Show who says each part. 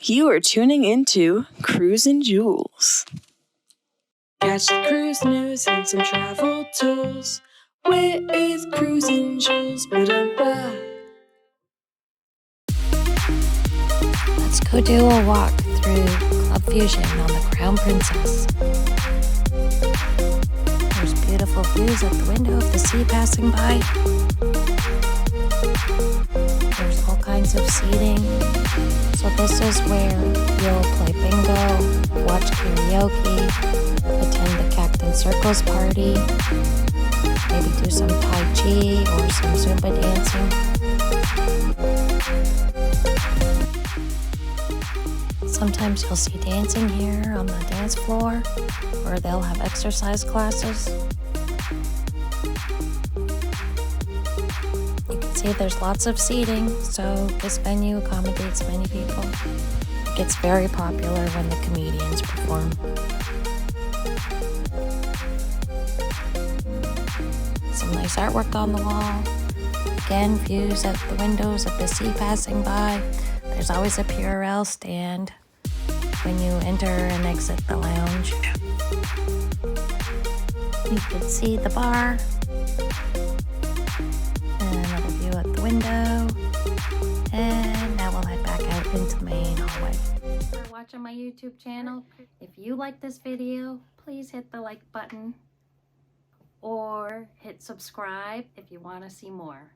Speaker 1: You are tuning into Cruise and Jules. Catch the cruise news and some travel tools. Where is Cruise and Jules? Ba-da-ba.
Speaker 2: Let's go do a walk through Club Fusion on the Crown Princess. There's beautiful views at the window of the sea passing by. There's all kinds of seating. So this is where you'll play bingo, watch karaoke, attend the Cactus Circles party, maybe do some Tai Chi or some Zumba dancing. Sometimes you'll see dancing here on the dance floor, or they'll have exercise classes. You can see there's lots of seating, so this venue accommodates many people. It gets very popular when the comedians perform. Some nice artwork on the wall. Again, views at the windows of the sea passing by. There's always a Purell stand when you enter and exit the lounge. You can see the bar. And another view at the window. And now we'll head back out into the main hallway. Thanks for watching my YouTube channel. If you like this video, please hit the like button or hit subscribe if you want to see more.